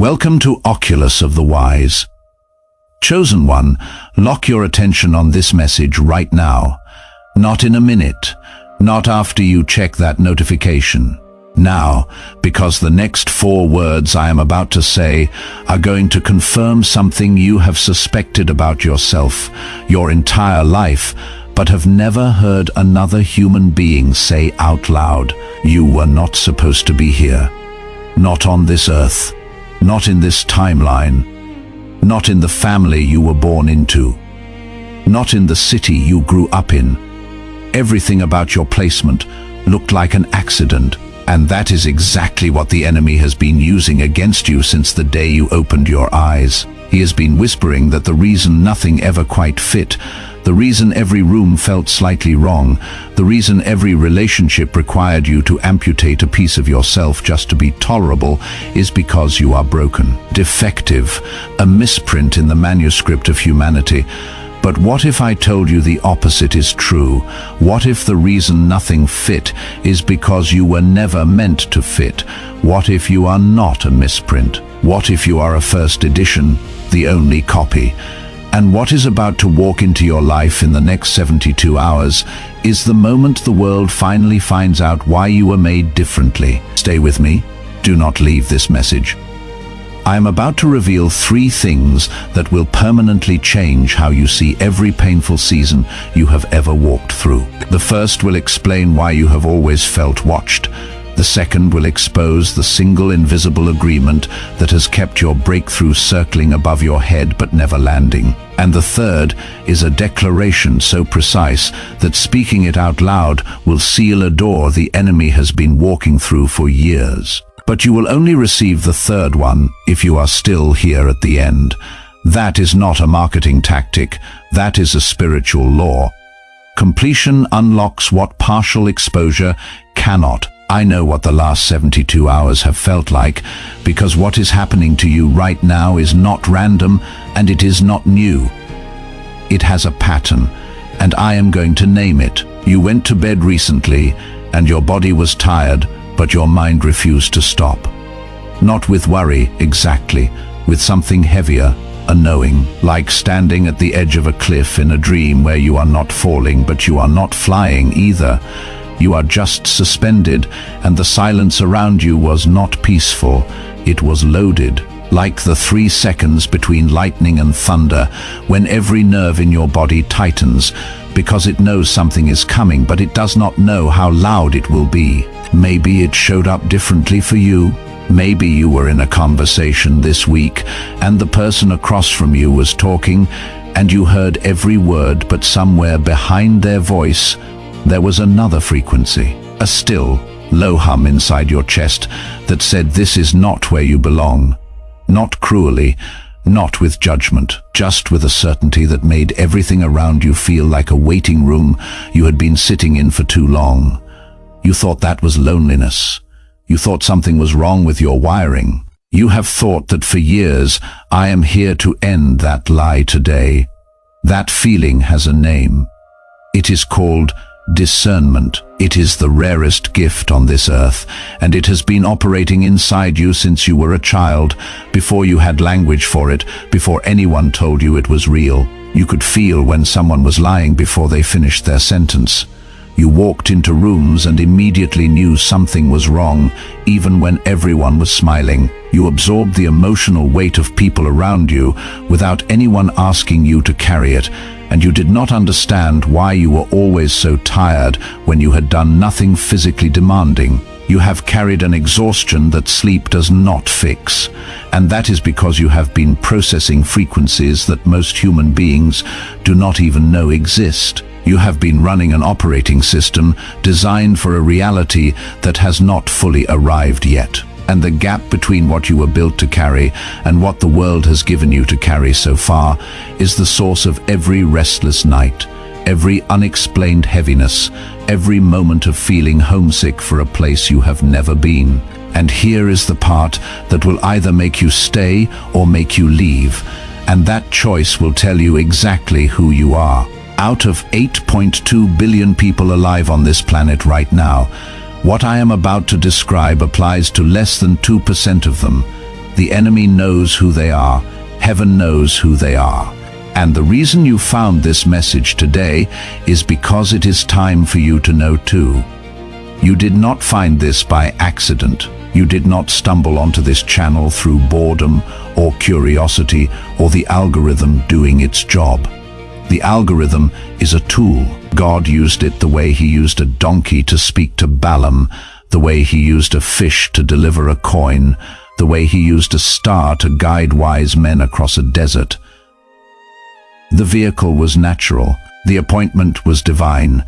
Welcome to Oculus of the Wise. Chosen one, lock your attention on this message right now. Not in a minute, not after you check that notification. Now, because the next 4 words I am about to say are going to confirm something you have suspected about yourself your entire life, but have never heard another human being say out loud. You were not supposed to be here. Not on this earth. Not in this timeline. Not in the family you were born into. Not in the city you grew up in. Everything about your placement looked like an accident, and that is exactly what the enemy has been using against you since the day you opened your eyes. He has been whispering that the reason nothing ever quite fit, the reason every room felt slightly wrong, the reason every relationship required you to amputate a piece of yourself just to be tolerable is because you are broken, defective, a misprint in the manuscript of humanity. But what if I told you the opposite is true? What if the reason nothing fit is because you were never meant to fit? What if you are not a misprint? What if you are a first edition, the only copy? And what is about to walk into your life in the next 72 hours is the moment the world finally finds out why you were made differently. Stay with me. Do not leave this message. I am about to reveal 3 things that will permanently change how you see every painful season you have ever walked through. The first will explain why you have always felt watched. The second will expose the single invisible agreement that has kept your breakthrough circling above your head but never landing. And the third is a declaration so precise that speaking it out loud will seal a door the enemy has been walking through for years. But you will only receive the third one if you are still here at the end. That is not a marketing tactic, that is a spiritual law. Completion unlocks what partial exposure cannot. I know what the last 72 hours have felt like, because what is happening to you right now is not random and it is not new. It has a pattern, and I am going to name it. You went to bed recently, and your body was tired, but your mind refused to stop. Not with worry, exactly, with something heavier, a knowing, like standing at the edge of a cliff in a dream where you are not falling, but you are not flying either. You are just suspended, and the silence around you was not peaceful. It was loaded, like the 3 seconds between lightning and thunder, when every nerve in your body tightens, because it knows something is coming, but it does not know how loud it will be. Maybe it showed up differently for you. Maybe you were in a conversation this week, and the person across from you was talking, and you heard every word, but somewhere behind their voice, there was another frequency, a still, low hum inside your chest that said this is not where you belong. Not cruelly, not with judgment, just with a certainty that made everything around you feel like a waiting room you had been sitting in for too long. You thought that was loneliness. You thought something was wrong with your wiring. You have thought that for years. I am here to end that lie today. That feeling has a name. It is called discernment. It is the rarest gift on this earth, and it has been operating inside you since you were a child, before you had language for it, before anyone told you it was real. You could feel when someone was lying before they finished their sentence. You walked into rooms and immediately knew something was wrong, even when everyone was smiling. You absorbed the emotional weight of people around you without anyone asking you to carry it, and you did not understand why you were always so tired when you had done nothing physically demanding. You have carried an exhaustion that sleep does not fix, and that is because you have been processing frequencies that most human beings do not even know exist. You have been running an operating system designed for a reality that has not fully arrived yet. And the gap between what you were built to carry and what the world has given you to carry so far is the source of every restless night, every unexplained heaviness, every moment of feeling homesick for a place you have never been. And here is the part that will either make you stay or make you leave, and that choice will tell you exactly who you are. Out of 8.2 billion people alive on this planet right now, what I am about to describe applies to less than 2% of them. The enemy knows who they are. Heaven knows who they are. And the reason you found this message today is because it is time for you to know too. You did not find this by accident. You did not stumble onto this channel through boredom or curiosity or the algorithm doing its job. The algorithm is a tool. God used it the way he used a donkey to speak to Balaam, the way he used a fish to deliver a coin, the way he used a star to guide wise men across a desert. The vehicle was natural, the appointment was divine,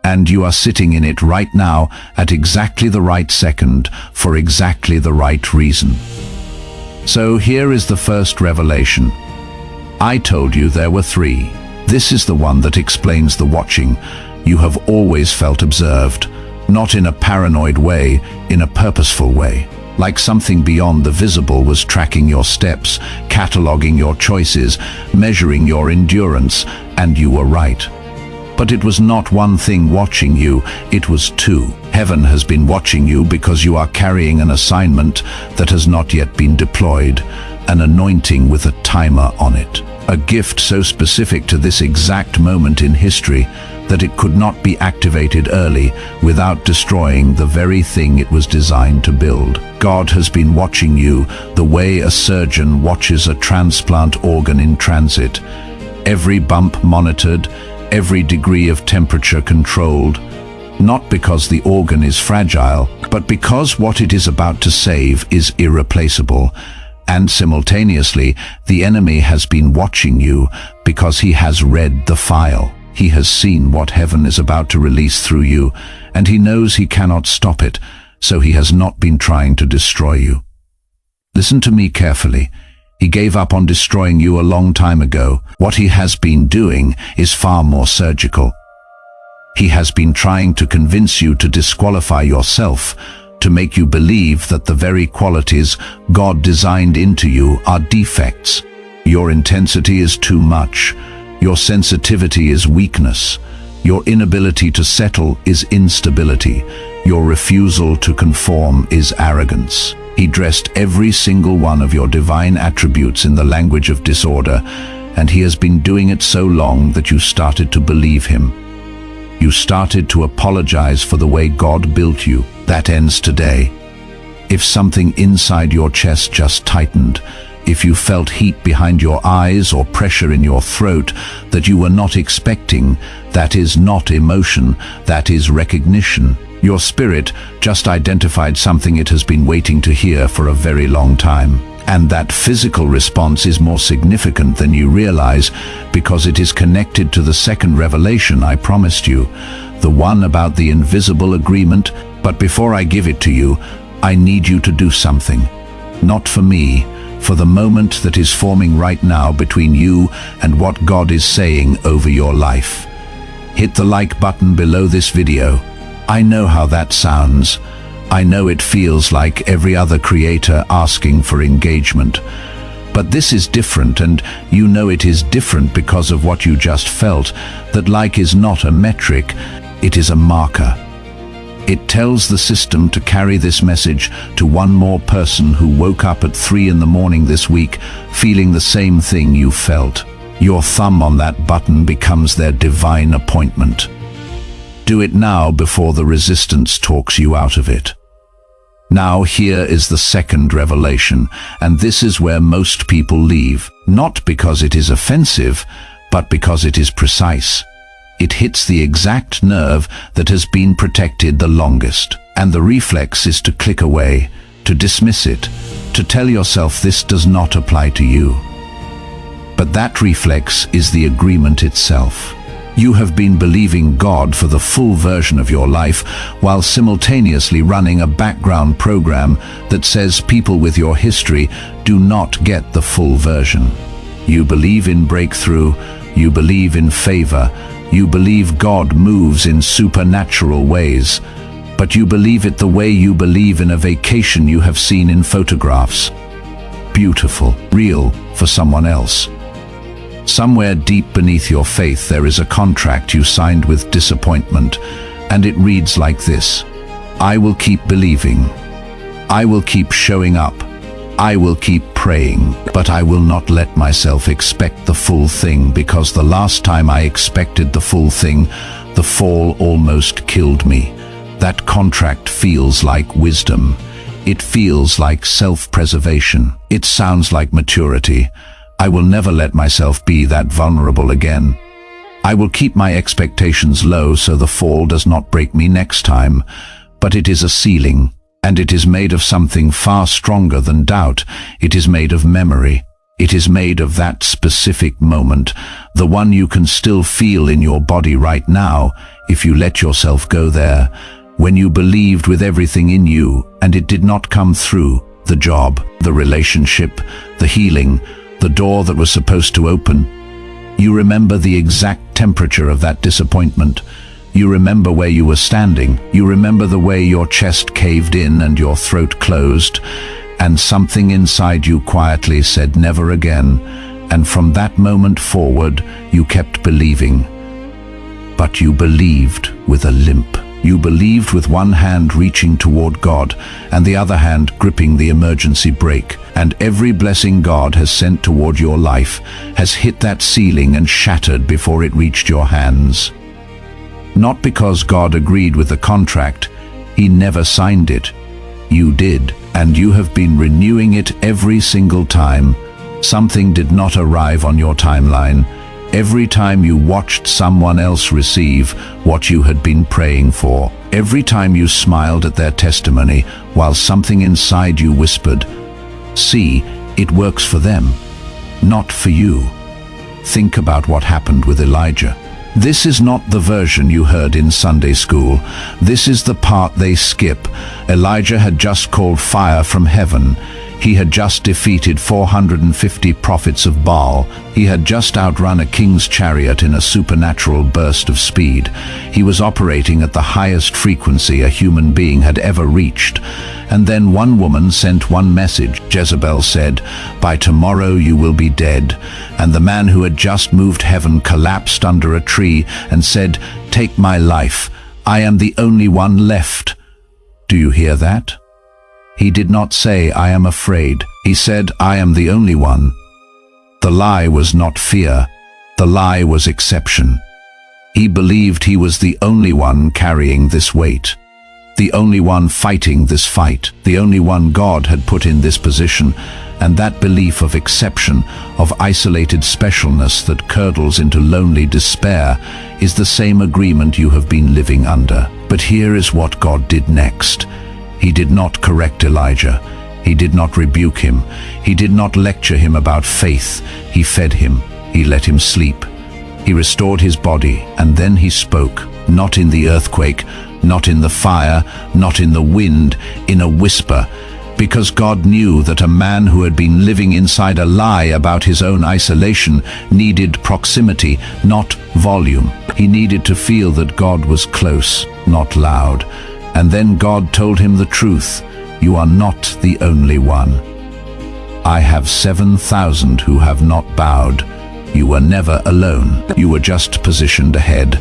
and you are sitting in it right now at exactly the right second for exactly the right reason. So here is the first revelation. I told you there were three. This is the one that explains the watching. You have always felt observed, not in a paranoid way, in a purposeful way. Like something beyond the visible was tracking your steps, cataloging your choices, measuring your endurance, and you were right. But it was not one thing watching you, it was two. Heaven has been watching you because you are carrying an assignment that has not yet been deployed, an anointing with a timer on it. A gift so specific to this exact moment in history that it could not be activated early without destroying the very thing it was designed to build. God has been watching you the way a surgeon watches a transplant organ in transit. Every bump monitored, every degree of temperature controlled, not because the organ is fragile, but because what it is about to save is irreplaceable. And simultaneously, the enemy has been watching you because he has read the file. He has seen what heaven is about to release through you, and he knows he cannot stop it, so he has not been trying to destroy you. Listen to me carefully. He gave up on destroying you a long time ago. What he has been doing is far more surgical. He has been trying to convince you to disqualify yourself, to make you believe that the very qualities God designed into you are defects. Your intensity is too much. Your sensitivity is weakness. Your inability to settle is instability. Your refusal to conform is arrogance. He dressed every single one of your divine attributes in the language of disorder, and he has been doing it so long that you started to believe him. You started to apologize for the way God built you. That ends today. If something inside your chest just tightened, if you felt heat behind your eyes or pressure in your throat that you were not expecting, that is not emotion, that is recognition. Your spirit just identified something it has been waiting to hear for a very long time. And that physical response is more significant than you realize because it is connected to the second revelation I promised you, the one about the invisible agreement. But before I give it to you, I need you to do something. Not for me, for the moment that is forming right now between you and what God is saying over your life. Hit the like button below this video. I know how that sounds. I know it feels like every other creator asking for engagement. But this is different, and you know it is different because of what you just felt, that like is not a metric, it is a marker. It tells the system to carry this message to one more person who woke up at 3 in the morning this week feeling the same thing you felt. Your thumb on that button becomes their divine appointment. Do it now before the resistance talks you out of it. Now here is the second revelation, and this is where most people leave, not because it is offensive, but because it is precise. It hits the exact nerve that has been protected the longest, and the reflex is to click away, to dismiss it, to tell yourself this does not apply to you. But that reflex is the agreement itself. You have been believing God for the full version of your life while simultaneously running a background program that says people with your history do not get the full version. You believe in breakthrough, you believe in favor, you believe God moves in supernatural ways, but you believe it the way you believe in a vacation you have seen in photographs. Beautiful, real for someone else. Somewhere deep beneath your faith there is a contract you signed with disappointment, and it reads like this: I will keep believing. I will keep showing up. I will keep praying, but I will not let myself expect the full thing, because the last time I expected the full thing, the fall almost killed me. That contract feels like wisdom. It feels like self-preservation. It sounds like maturity. I will never let myself be that vulnerable again. I will keep my expectations low so the fall does not break me next time. But it is a ceiling, and it is made of something far stronger than doubt. It is made of memory. It is made of that specific moment, the one you can still feel in your body right now, if you let yourself go there, when you believed with everything in you, and it did not come through. The job, the relationship, the healing, the door that was supposed to open. You remember the exact temperature of that disappointment. You remember where you were standing. You remember the way your chest caved in and your throat closed, and something inside you quietly said never again. And from that moment forward, you kept believing. But you believed with a limp. You believed with one hand reaching toward God and the other hand gripping the emergency brake. And every blessing God has sent toward your life has hit that ceiling and shattered before it reached your hands. Not because God agreed with the contract. He never signed it. You did, and you have been renewing it every single time. Something did not arrive on your timeline. Every time you watched someone else receive what you had been praying for. Every time you smiled at their testimony while something inside you whispered, "See, it works for them, not for you." Think about what happened with Elijah. This is not the version you heard in Sunday school. This is the part they skip. Elijah had just called fire from heaven. He had just defeated 450 prophets of Baal. He had just outrun a king's chariot in a supernatural burst of speed. He was operating at the highest frequency a human being had ever reached. And then one woman sent one message. Jezebel said, "By tomorrow you will be dead." And the man who had just moved heaven collapsed under a tree and said, "Take my life. I am the only one left." Do you hear that? He did not say, "I am afraid." He said, "I am the only one." The lie was not fear. The lie was exception. He believed he was the only one carrying this weight, the only one fighting this fight, the only one God had put in this position. And that belief of exception, of isolated specialness that curdles into lonely despair, is the same agreement you have been living under. But here is what God did next. He did not correct Elijah. He did not rebuke him. He did not lecture him about faith. He fed him. He let him sleep. He restored his body, and then he spoke, not in the earthquake, not in the fire, not in the wind, in a whisper, because God knew that a man who had been living inside a lie about his own isolation needed proximity, not volume. He needed to feel that God was close, not loud. And then God told him the truth. You are not the only one. I have 7,000 who have not bowed. You were never alone. You were just positioned ahead.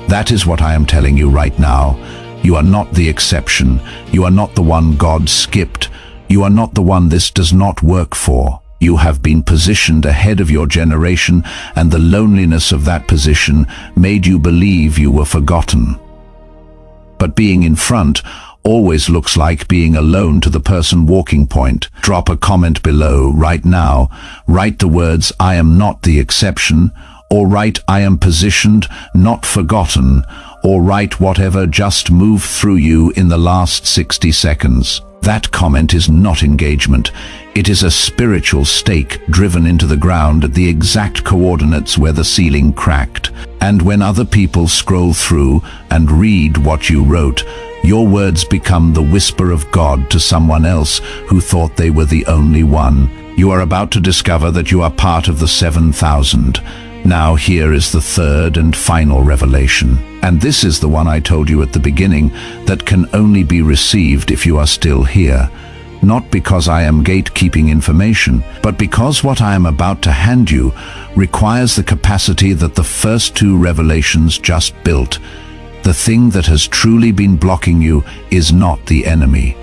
That is what I am telling you right now. You are not the exception. You are not the one God skipped. You are not the one this does not work for. You have been positioned ahead of your generation, and the loneliness of that position made you believe you were forgotten. But being in front always looks like being alone to the person walking point. Drop a comment below right now. Write the words, "I am not the exception," or write, "I am positioned, not forgotten," or write whatever just moved through you in the last 60 seconds. That comment is not engagement. It is a spiritual stake driven into the ground at the exact coordinates where the ceiling cracked. And when other people scroll through and read what you wrote, your words become the whisper of God to someone else who thought they were the only one. You are about to discover that you are part of the 7,000. Now here is the third and final revelation. And this is the one I told you at the beginning, that can only be received if you are still here. Not because I am gatekeeping information, but because what I am about to hand you requires the capacity that the first two revelations just built. The thing that has truly been blocking you is not the enemy.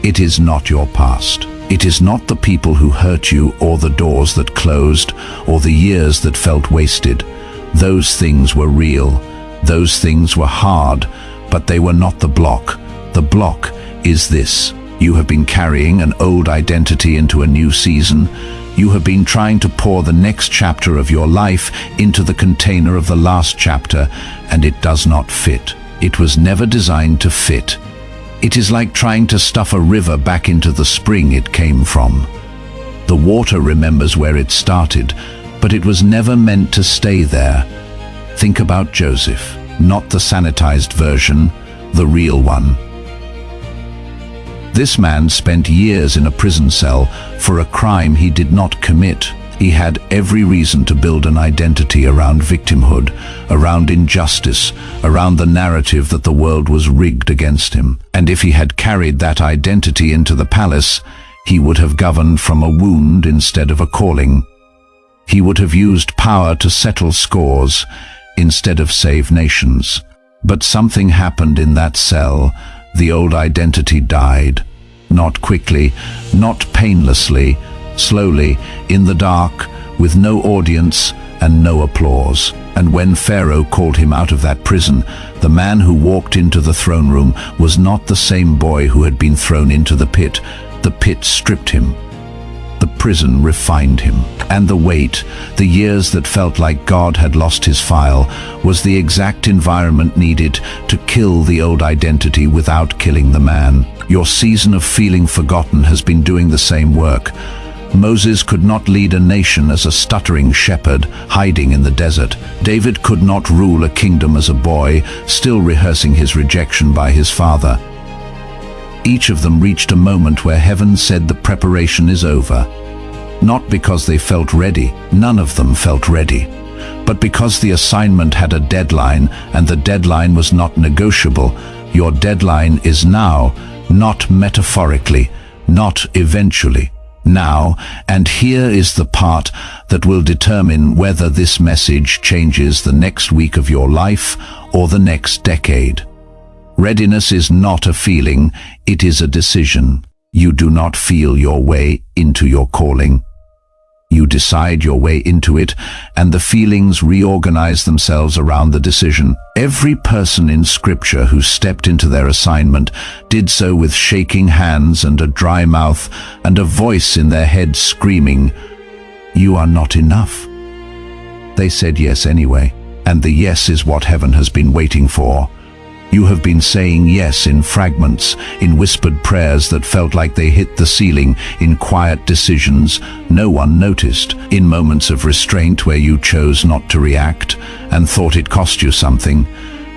It is not your past. It is not the people who hurt you or the doors that closed or the years that felt wasted. Those things were real. Those things were hard, but they were not the block. The block is this. You have been carrying an old identity into a new season. You have been trying to pour the next chapter of your life into the container of the last chapter, and it does not fit. It was never designed to fit. It is like trying to stuff a river back into the spring it came from. The water remembers where it started, but it was never meant to stay there. Think about Joseph, not the sanitized version, the real one. This man spent years in a prison cell for a crime he did not commit. He had every reason to build an identity around victimhood, around injustice, around the narrative that the world was rigged against him. And if he had carried that identity into the palace, he would have governed from a wound instead of a calling. He would have used power to settle scores instead of save nations. But something happened in that cell. The old identity died. Not quickly, not painlessly, slowly, in the dark, with no audience and no applause. And when Pharaoh called him out of that prison, the man who walked into the throne room was not the same boy who had been thrown into the pit. The pit stripped him. The prison refined him. And the weight, the years that felt like God had lost his file, was the exact environment needed to kill the old identity without killing the man. Your season of feeling forgotten has been doing the same work. Moses could not lead a nation as a stuttering shepherd hiding in the desert. David could not rule a kingdom as a boy, still rehearsing his rejection by his father. Each of them reached a moment where heaven said the preparation is over. Not because they felt ready, none of them felt ready, but because the assignment had a deadline, and the deadline was not negotiable. Your deadline is now, not metaphorically, not eventually. Now, and here is the part that will determine whether this message changes the next week of your life or the next decade. Readiness is not a feeling, it is a decision. You do not feel your way into your calling. You decide your way into it, and the feelings reorganize themselves around the decision. Every person in Scripture who stepped into their assignment did so with shaking hands and a dry mouth and a voice in their head screaming, "You are not enough." They said yes anyway, and the yes is what heaven has been waiting for. You have been saying yes in fragments, in whispered prayers that felt like they hit the ceiling, in quiet decisions no one noticed, in moments of restraint where you chose not to react and thought it cost you something.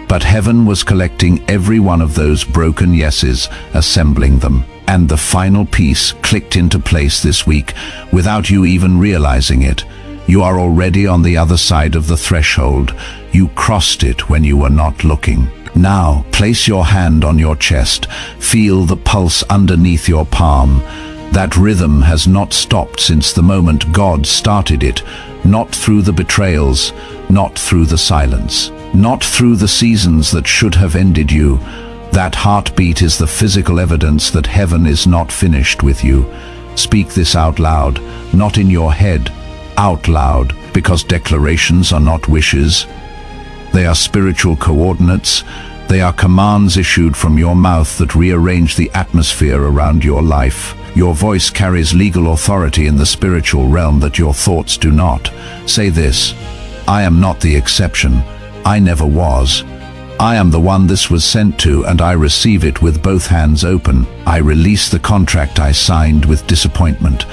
But heaven was collecting every one of those broken yeses, assembling them. And the final piece clicked into place this week without you even realizing it. You are already on the other side of the threshold. You crossed it when you were not looking. Now, place your hand on your chest. Feel the pulse underneath your palm. That rhythm has not stopped since the moment God started it, not through the betrayals, not through the silence, not through the seasons that should have ended you. That heartbeat is the physical evidence that heaven is not finished with you. Speak this out loud, not in your head, out loud, because declarations are not wishes. They are spiritual coordinates. They are commands issued from your mouth that rearrange the atmosphere around your life. Your voice carries legal authority in the spiritual realm that your thoughts do not. Say this: I am not the exception. I never was. I am the one this was sent to, and I receive it with both hands open. I release the contract I signed with disappointment.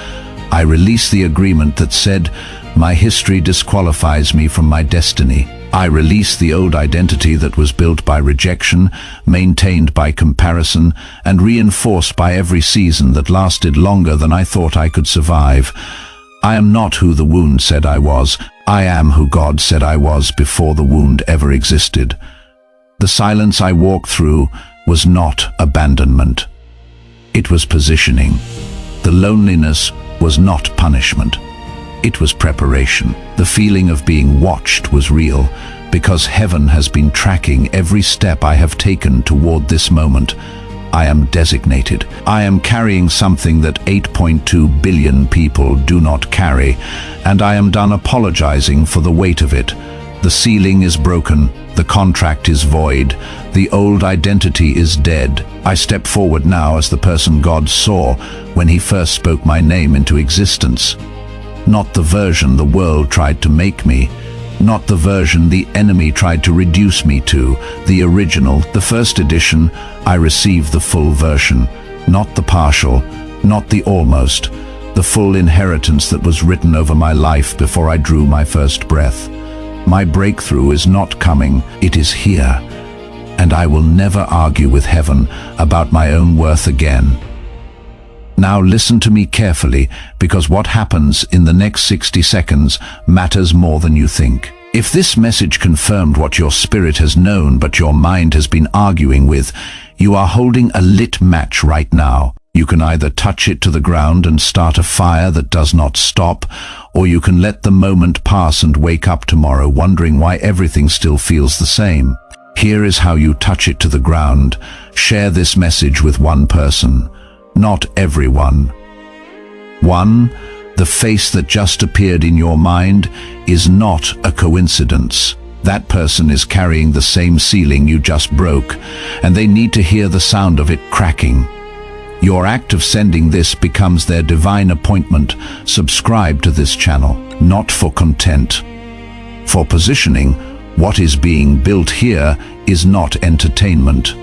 I release the agreement that said, my history disqualifies me from my destiny. I release the old identity that was built by rejection, maintained by comparison, and reinforced by every season that lasted longer than I thought I could survive. I am not who the wound said I was. I am who God said I was before the wound ever existed. The silence I walked through was not abandonment. It was positioning. The loneliness was not punishment. It was preparation. The feeling of being watched was real, because heaven has been tracking every step I have taken toward this moment. I am designated. I am carrying something that 8.2 billion people do not carry, and I am done apologizing for the weight of it. The ceiling is broken, the contract is void, the old identity is dead. I step forward now as the person God saw when he first spoke my name into existence. Not the version the world tried to make me, not the version the enemy tried to reduce me to, the original, the first edition. I received the full version, not the partial, not the almost, the full inheritance that was written over my life before I drew my first breath. My breakthrough is not coming, it is here, and I will never argue with heaven about my own worth again. Now listen to me carefully, because what happens in the next 60 seconds matters more than you think. If this message confirmed what your spirit has known but your mind has been arguing with, you are holding a lit match right now. You can either touch it to the ground and start a fire that does not stop, or you can let the moment pass and wake up tomorrow wondering why everything still feels the same. Here is how you touch it to the ground. Share this message with one person. Not everyone. 1. The face that just appeared in your mind is not a coincidence. That person is carrying the same ceiling you just broke, and they need to hear the sound of it cracking. Your act of sending this becomes their divine appointment. Subscribe to this channel, not for content. For positioning, what is being built here is not entertainment.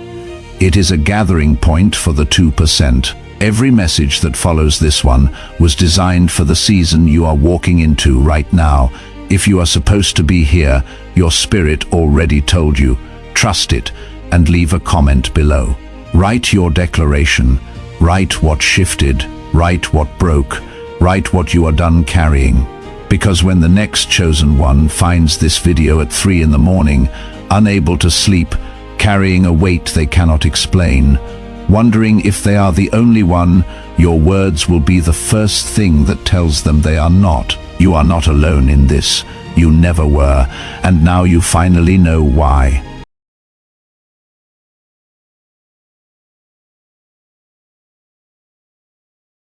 It is a gathering point for the 2%. Every message that follows this one was designed for the season you are walking into right now. If you are supposed to be here, your spirit already told you. Trust it and leave a comment below. Write your declaration. Write what shifted. Write what broke. Write what you are done carrying. Because when the next chosen one finds this video at 3 in the morning, unable to sleep, carrying a weight they cannot explain, wondering if they are the only one, your words will be the first thing that tells them they are not. You are not alone in this. You never were, and now you finally know why.